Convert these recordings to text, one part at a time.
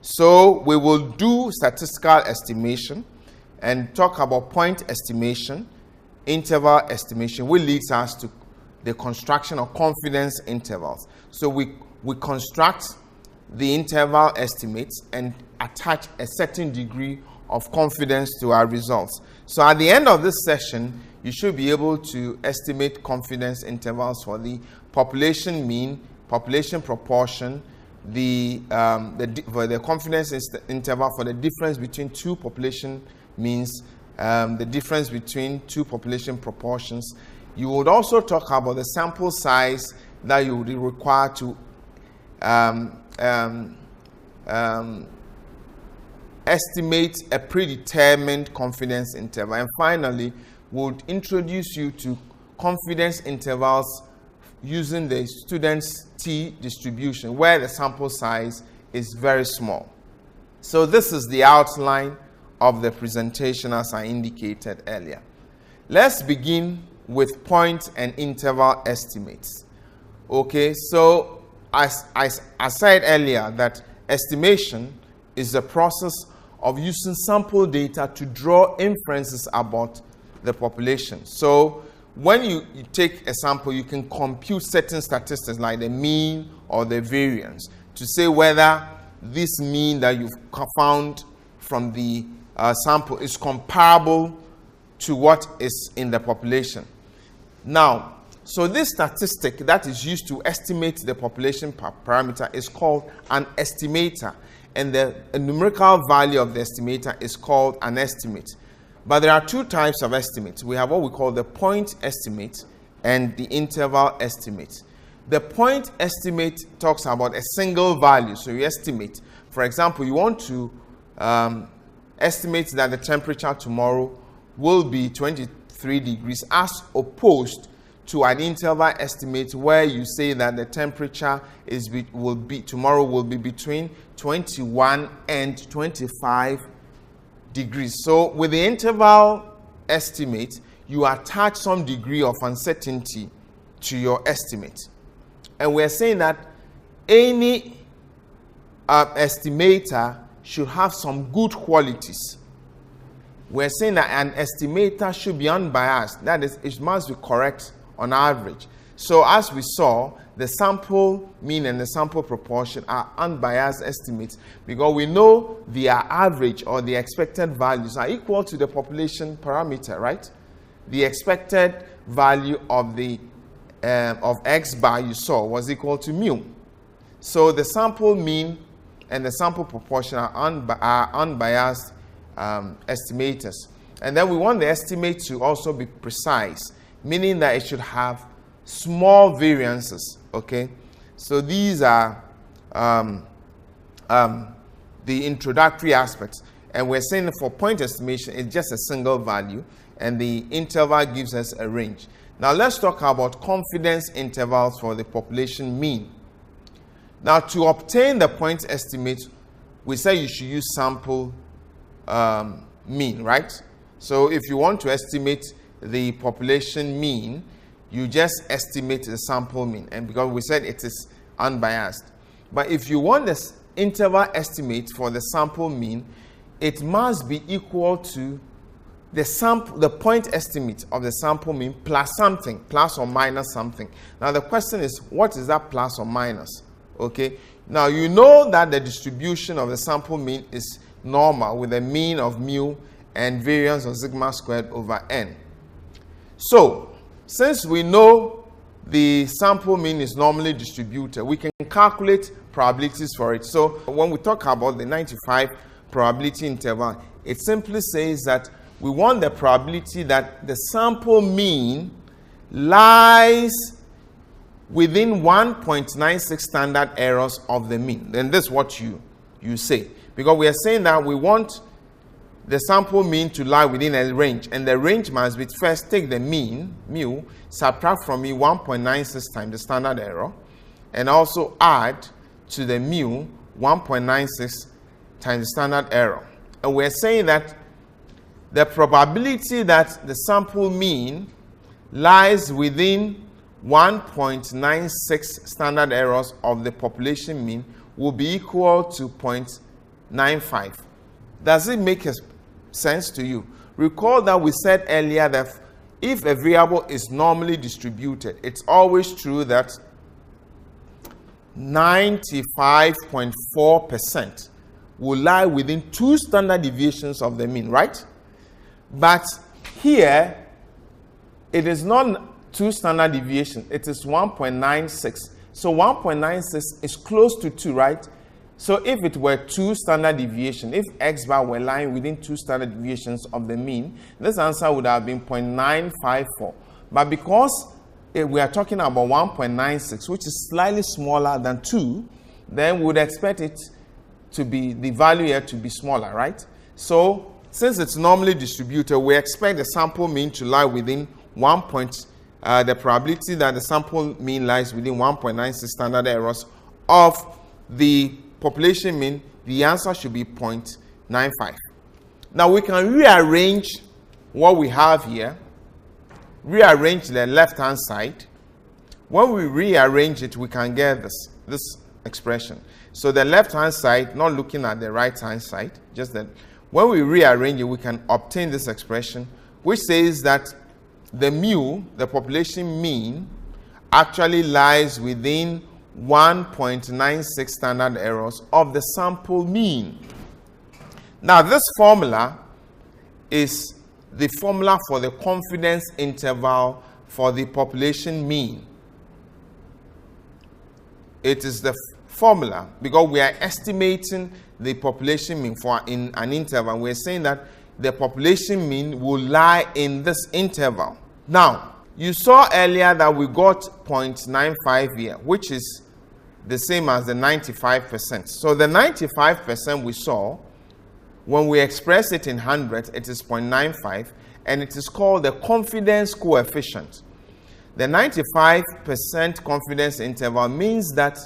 So we will do statistical estimation and talk about point estimation, interval estimation, which leads us to the construction of confidence intervals. So we construct the interval estimates and attach a certain degree of confidence to our results. So at the end of this session, you should be able to estimate confidence intervals for the population mean, population proportion, for the confidence interval for the difference between two population means, the difference between two population proportions. You would also talk about the sample size that you would require to estimate a predetermined confidence interval. And finally, we'll introduce you to confidence intervals using the student's T distribution, where the sample size is very small. So this is the outline of the presentation as I indicated earlier. Let's begin with point and interval estimates. Okay, so as I said earlier, that estimation is the process of using sample data to draw inferences about the population. So when you take a sample, you can compute certain statistics like the mean or the variance to say whether this mean that you've found from the sample is comparable to what is in the population. Now, so this statistic that is used to estimate the population parameter is called an estimator, and the numerical value of the estimator is called an estimate. But there are two types of estimates. We have what we call the point estimate and the interval estimate. The point estimate talks about a single value. So you estimate, for example, you want to estimate that the temperature tomorrow will be 23 degrees as opposed to an interval estimate where you say that the temperature tomorrow will be between 21 and 25 degrees. So with the interval estimate, you attach some degree of uncertainty to your estimate. And we're saying that any estimator should have some good qualities. We're saying that an estimator should be unbiased. That is, it must be correct on average. So as we saw, the sample mean and the sample proportion are unbiased estimates because we know their average or the expected values are equal to the population parameter, right? The expected value of the of X bar you saw was equal to mu. So the sample mean and the sample proportion are unbiased estimators. And then we want the estimate to also be precise, meaning that it should have small variances. Okay, so these are the introductory aspects, and we're saying that for point estimation it's just a single value and the interval gives us a range. Now let's talk about confidence intervals for the population mean. Now to obtain the point estimate, we say you should use sample mean, right? So if you want to estimate the population mean, you just estimate the sample mean, and because we said it is unbiased. But if you want this interval estimate for the sample mean, it must be equal to the point estimate of the sample mean plus something, plus or minus something. Now the question is, what is that plus or minus? Okay, now you know that the distribution of the sample mean is normal with a mean of mu and variance of sigma squared over n. So since we know the sample mean is normally distributed, we can calculate probabilities for it. So when we talk about the 95 probability interval, it simply says that we want the probability that the sample mean lies within 1.96 standard errors of the mean. Then this is what you say. Because we are saying that we want the sample mean to lie within a range, and the range must be first take the mean, mu, subtract from it 1.96 times the standard error, and also add to the mu 1.96 times the standard error. And we're saying that the probability that the sample mean lies within 1.96 standard errors of the population mean will be equal to 0.95. Does it make sense to you? Recall that we said earlier that if a variable is normally distributed, it's always true that 95.4% will lie within 2 standard deviations of the mean, right? But here, it is not 2 standard deviations, it is 1.96. So 1.96 is close to 2, right? So if it were 2 standard deviations, if x bar were lying within 2 standard deviations of the mean, this answer would have been 0.954. But because we are talking about 1.96, which is slightly smaller than 2, then we would expect it to be, the value here to be smaller, right? So since it's normally distributed, we expect the sample mean to lie within the probability that the sample mean lies within 1.96 standard errors of the population mean, the answer should be 0.95. Now we can rearrange what we have here, rearrange the left-hand side. When we rearrange it, we can get this expression. So the left-hand side, not looking at the right-hand side, just that when we rearrange it, we can obtain this expression, which says that the mu, the population mean, actually lies within 1.96 standard errors of the sample mean. Now, this formula is the formula for the confidence interval for the population mean. It is the formula because we are estimating the population mean for in an interval. We're saying that the population mean will lie in this interval. Now, you saw earlier that we got 0.95 here, which is the same as the 95%. So the 95% we saw, when we express it in hundreds, it is 0.95, and it is called the confidence coefficient. The 95% confidence interval means that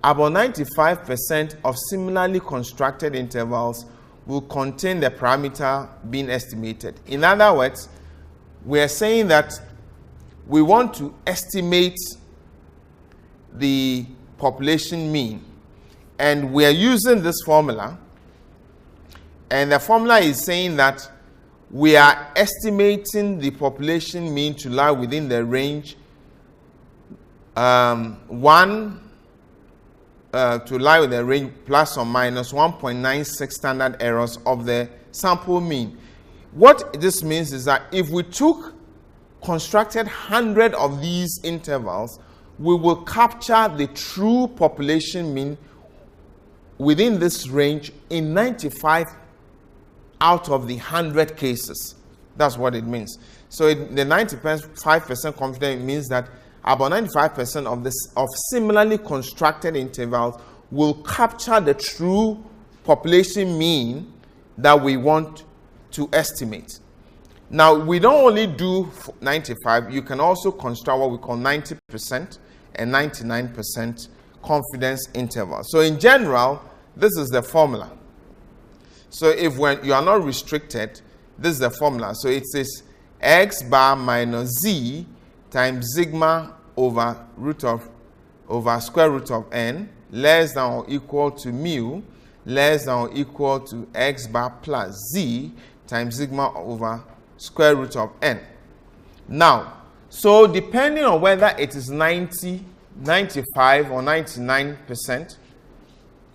about 95% of similarly constructed intervals will contain the parameter being estimated. In other words, we are saying that we want to estimate the population mean, and we are using this formula, and the formula is saying that we are estimating the population mean to lie within the range to lie with the range plus or minus 1.96 standard errors of the sample mean. What this means is that if we constructed 100 of these intervals, we will capture the true population mean within this range in 95 out of the 100 cases. That's what it means. So the 95% confidence means that about 95% of similarly constructed intervals will capture the true population mean that we want to estimate. Now, we don't only do 95, you can also construct what we call 90% and 99% confidence intervals. So in general, this is the formula. So if you are not restricted, this is the formula. So it says x bar minus z times sigma over square root of n less than or equal to mu less than or equal to x bar plus z times sigma over square root of n. Now, so depending on whether it is 90, 95 or 99%,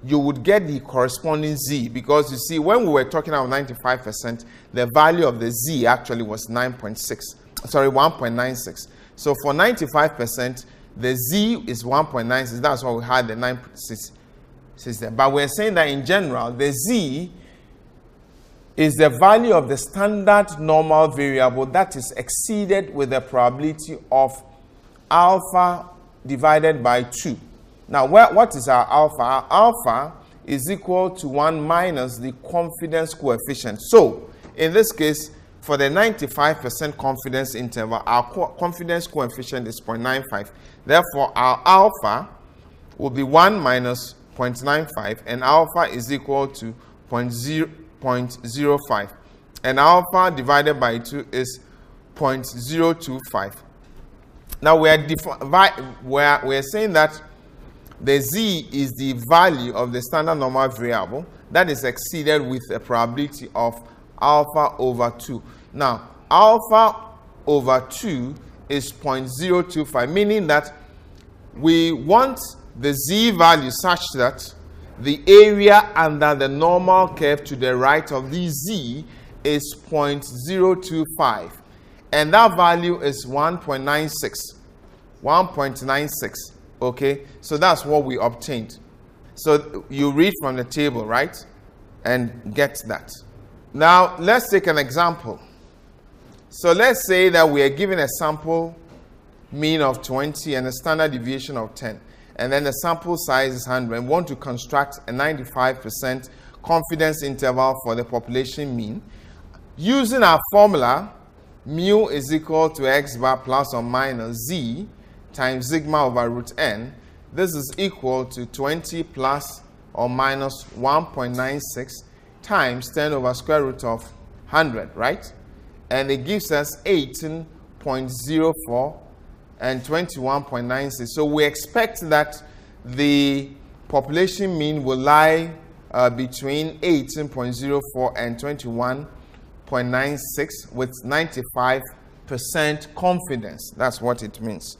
you would get the corresponding z, because you see when we were talking about 95%, the value of the z actually was 1.96. So for 95%, the z is 1.96. That's why we had the 9.6 there. But we're saying that in general, the z is the value of the standard normal variable that is exceeded with the probability of alpha divided by 2. Now, what is our alpha? Our alpha is equal to 1 minus the confidence coefficient. So, in this case, for the 95% confidence interval, our confidence coefficient is 0.95. Therefore, our alpha will be 1 minus 0.95, and alpha is equal to 0.05. And alpha divided by 2 is 0.025. Now, we are saying that the z is the value of the standard normal variable that is exceeded with a probability of alpha over 2. Now, alpha over 2 is 0.025, meaning that we want the z value such that the area under the normal curve to the right of the z is 0.025, and that value is 1.96. Okay, so that's what we obtained. So you read from the table, right, and get that. Now let's take an example. So let's say that we are given a sample mean of 20 and a standard deviation of 10, and then the sample size is 100, and want to construct a 95% confidence interval for the population mean. Using our formula, mu is equal to x bar plus or minus z times sigma over root n. This is equal to 20 plus or minus 1.96 times 10 over square root of 100, right? And it gives us 18.04 and 21.96. So we expect that the population mean will lie between 18.04 and 21.96 with 95% confidence. That's what it means.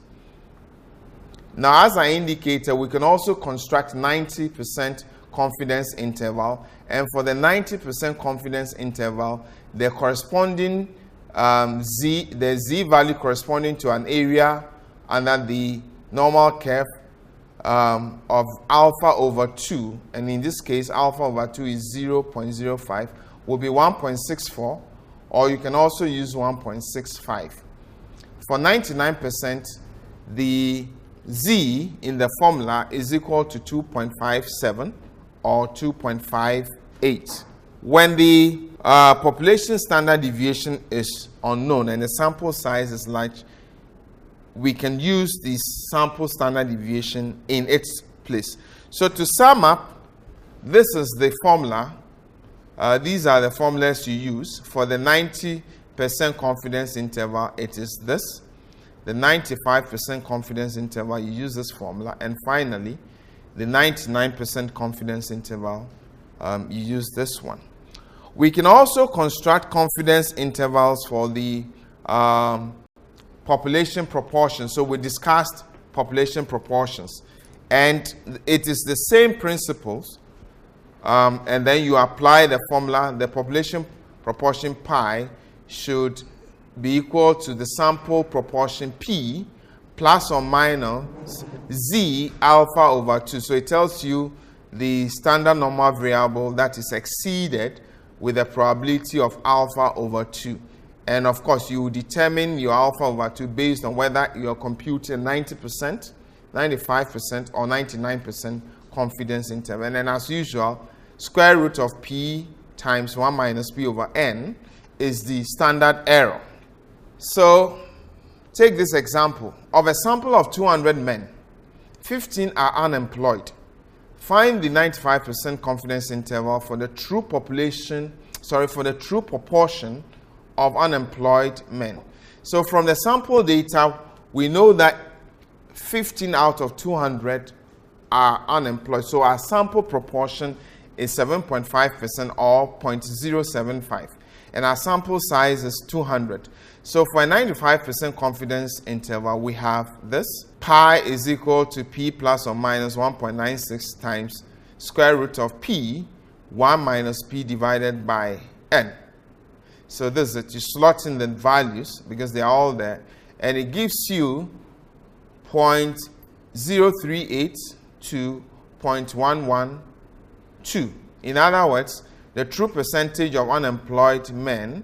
Now, as I indicated, we can also construct 90% confidence interval, and for the 90% confidence interval, the corresponding the z value corresponding to an area under the normal curve of alpha over 2, and in this case alpha over 2 is 0.05, will be 1.64, or you can also use 1.65. For 99%, the z in the formula is equal to 2.57 or 2.58. When the population standard deviation is unknown and the sample size is large, we can use the sample standard deviation in its place. So to sum up, this is the formula. These are the formulas you use. For the 90% confidence interval, it is this. The 95% confidence interval, you use this formula. And finally, the 99% confidence interval, you use this one. We can also construct confidence intervals for the population proportion. So we discussed population proportions, and it is the same principles, and then you apply the formula. The population proportion pi should be equal to the sample proportion p plus or minus z alpha over 2. So it tells you the standard normal variable that is exceeded with a probability of alpha over 2. And of course, you determine your alpha over 2 based on whether you are computing 90%, 95%, or 99% confidence interval. And then as usual, square root of p times 1 minus p over n is the standard error. So take this example. Of a sample of 200 men, 15 are unemployed. Find the 95% confidence interval for the true proportion of unemployed men. So from the sample data, we know that 15 out of 200 are unemployed. So our sample proportion is 7.5% or 0.075. And our sample size is 200. So for a 95% confidence interval, we have this. Pi is equal to p plus or minus 1.96 times square root of p, 1 minus p divided by n. So this is it. You slot in the values because they are all there. And it gives you 0.038 to 0.112. In other words, the true percentage of unemployed men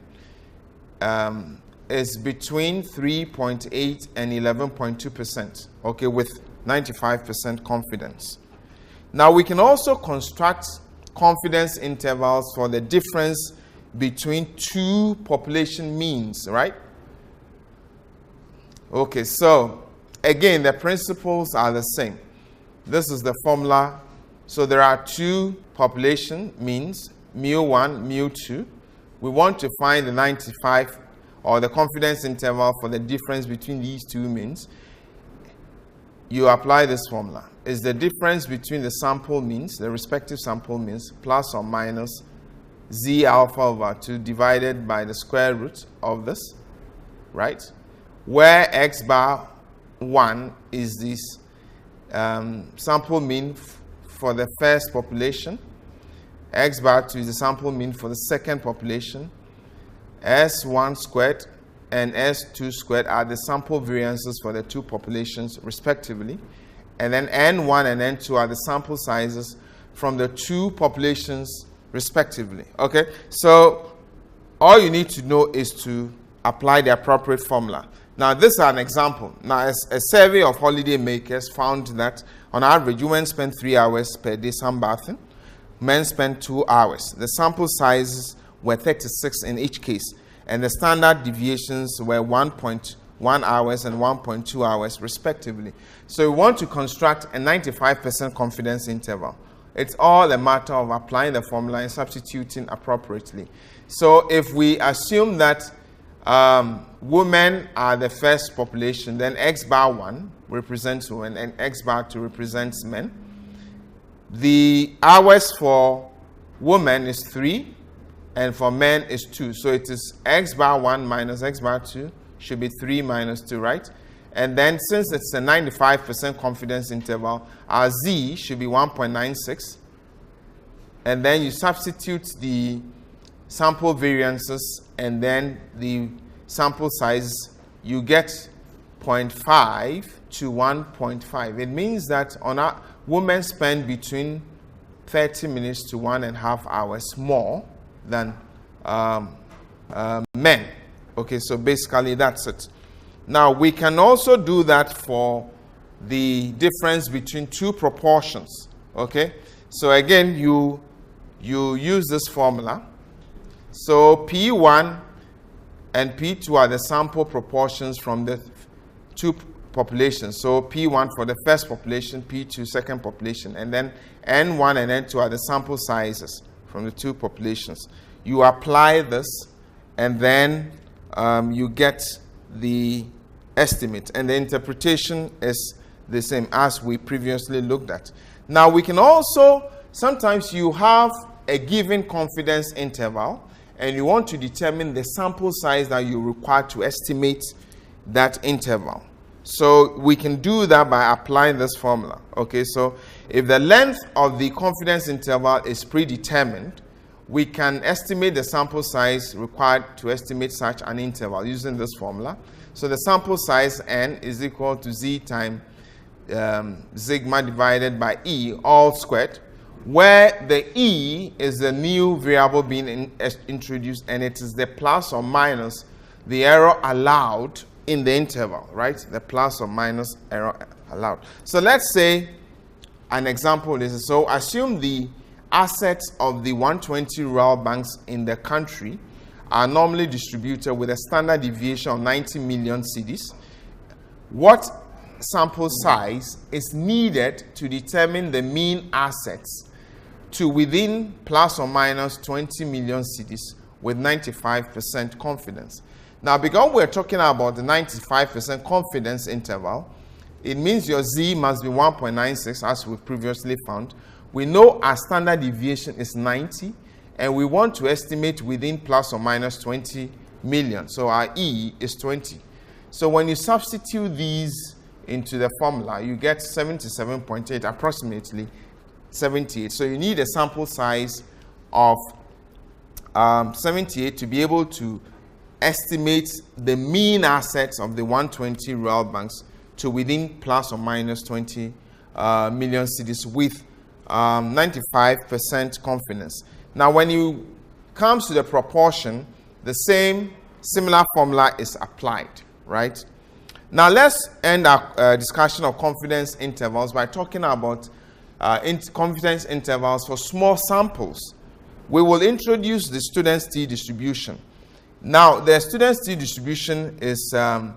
is between 3.8 and 11.2%, okay, with 95% confidence. Now, we can also construct confidence intervals for the difference between two population means, right? Okay, so again, the principles are the same. This is the formula. So there are two population means, mu1, mu2. We want to find the 95 or the confidence interval for the difference between these two means. You apply this formula. is the difference between the sample means, the respective sample means, plus or minus z alpha over 2 divided by the square root of this, right? Where x bar 1 is this sample mean for the first population, x bar 2 is the sample mean for the second population, S1 squared and S2 squared are the sample variances for the two populations respectively, and then N1 and N2 are the sample sizes from the two populations respectively. Okay, so all you need to know is to apply the appropriate formula. Now, this is an example. Now, a survey of holiday makers found that on average, women spend 3 hours per day sunbathing, men spend 2 hours. The sample sizes were 36 in each case, and the standard deviations were 1.1 hours and 1.2 hours respectively. So we want to construct a 95% confidence interval. It's all a matter of applying the formula and substituting appropriately. So if we assume that women are the first population, then x bar 1 represents women and x bar 2 represents men. The hours for women is 3 and for men is 2. So it is x bar 1 minus x bar 2 should be 3 minus 2, right? And then since it's a 95% confidence interval, our z should be 1.96. And then you substitute the sample variances and then the sample size, you get 0.5 to 1.5. It means that on our women spend between 30 minutes to 1.5 hours more than men. Okay, so basically that's it. Now, we can also do that for the difference between two proportions. Okay, so again, you use this formula. So P1 and P2 are the sample proportions from the two populations. So P1 for the first population, P2 second population, and then N1 and N2 are the sample sizes from the two populations. You apply this, and then you get the estimate, and the interpretation is the same as we previously looked at. Now, we can also, sometimes you have a given confidence interval, and you want to determine the sample size that you require to estimate that interval. So we can do that by applying this formula. Okay, so if the length of the confidence interval is predetermined, we can estimate the sample size required to estimate such an interval using this formula. So the sample size n is equal to z times sigma divided by e all squared, where the e is the new variable being introduced, and it is the plus or minus the error allowed in the interval, right? The plus or minus error allowed. So let's say an example is, so assume the assets of the 120 rural banks in the country are normally distributed with a standard deviation of 90 million cedis. What sample size is needed to determine the mean assets to within plus or minus 20 million cedis with 95% confidence? Now, because we're talking about the 95% confidence interval, it means your z must be 1.96, as we previously found. We know our standard deviation is 90, and we want to estimate within plus or minus 20 million. So our E is 20. So when you substitute these into the formula, you get 77.8, approximately 78. So you need a sample size of 78 to be able to estimate the mean assets of the 120 rural banks to within plus or minus 20 million cedis with 95% confidence. Now, when you comes to the proportion, the similar formula is applied, right? Now, let's end our discussion of confidence intervals by talking about confidence intervals for small samples. We will introduce the student's t distribution. Now, the student's t distribution is a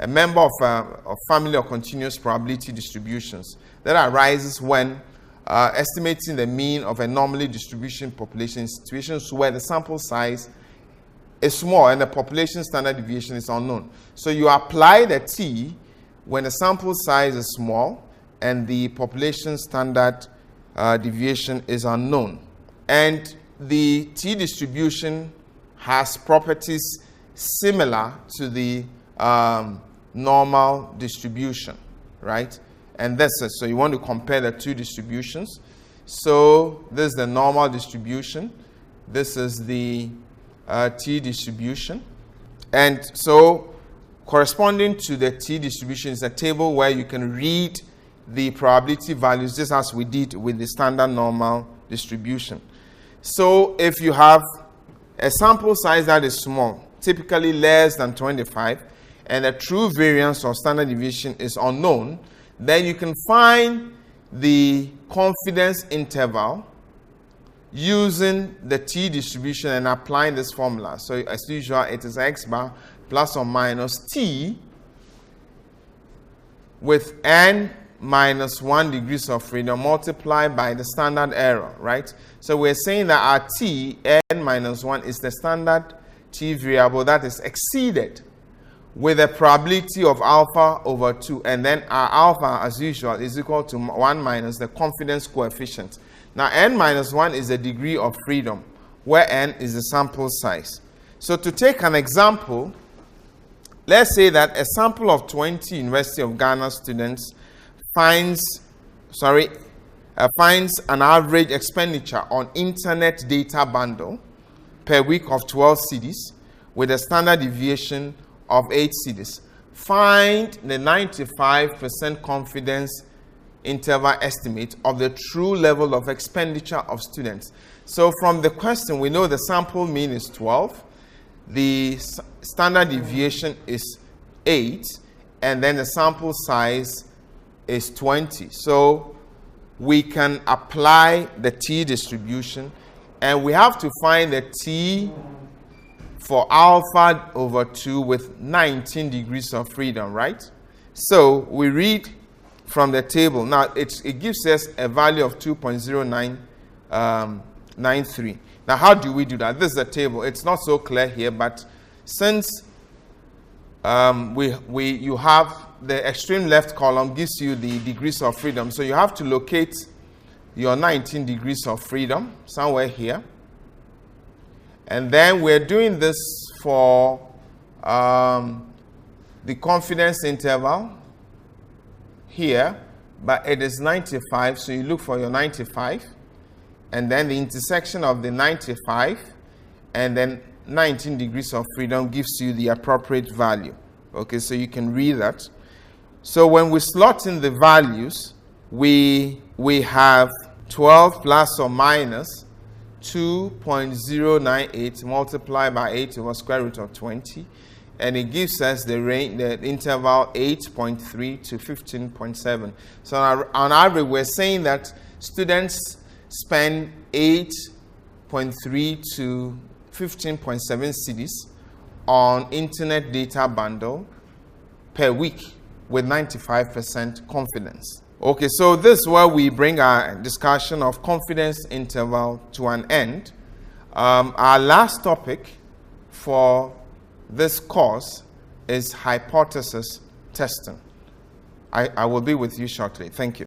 member of family of continuous probability distributions that arises when estimating the mean of a normally distribution population in situations where the sample size is small and the population standard deviation is unknown. So you apply the t when the sample size is small and the population standard deviation is unknown. And the t-distribution has properties similar to the normal distribution, right? And that's it. So you want to compare the two distributions. So this is the normal distribution. This is the t-distribution. And so corresponding to the t-distribution is a table where you can read the probability values just as we did with the standard normal distribution. So if you have a sample size that is small, typically less than 25, and the true variance or standard deviation is unknown, then you can find the confidence interval using the t-distribution and applying this formula. So as usual, it is x bar plus or minus t with n minus 1 degrees of freedom multiplied by the standard error, right? So we're saying that our t, n minus 1, is the standard t variable that is exceeded with a probability of alpha over 2. And then our alpha, as usual, is equal to 1 minus the confidence coefficient. Now, n minus 1 is the degree of freedom, where n is the sample size. So to take an example, let's say that a sample of 20 University of Ghana students finds an average expenditure on internet data bundle per week of 12 cedis with a standard deviation of 8 cedis. Find the 95% confidence interval estimate of the true level of expenditure of students. So from the question, we know the sample mean is 12, the standard deviation is 8, and then the sample size is 20. So we can apply the t-distribution, and we have to find the t for alpha over 2 with 19 degrees of freedom, right? So we read from the table. Now, it gives us a value of 2.0993. Now, how do we do that? This is the table. It's not so clear here, but since you have the extreme left column gives you the degrees of freedom. So you have to locate your 19 degrees of freedom somewhere here. And then we're doing this for the confidence interval here, but it is 95, so you look for your 95, and then the intersection of the 95 and then 19 degrees of freedom gives you the appropriate value. Okay, so you can read that. So when we slot in the values, we have 12 plus or minus 2.098 multiplied by 8 over square root of 20, and it gives us the range, the interval 8.3 to 15.7. So on average, we're saying that students spend 8.3 to 15.7 cedis on internet data bundle per week with 95% confidence. Okay, so this is where we bring our discussion of confidence interval to an end. Our last topic for this course is hypothesis testing. I will be with you shortly. Thank you.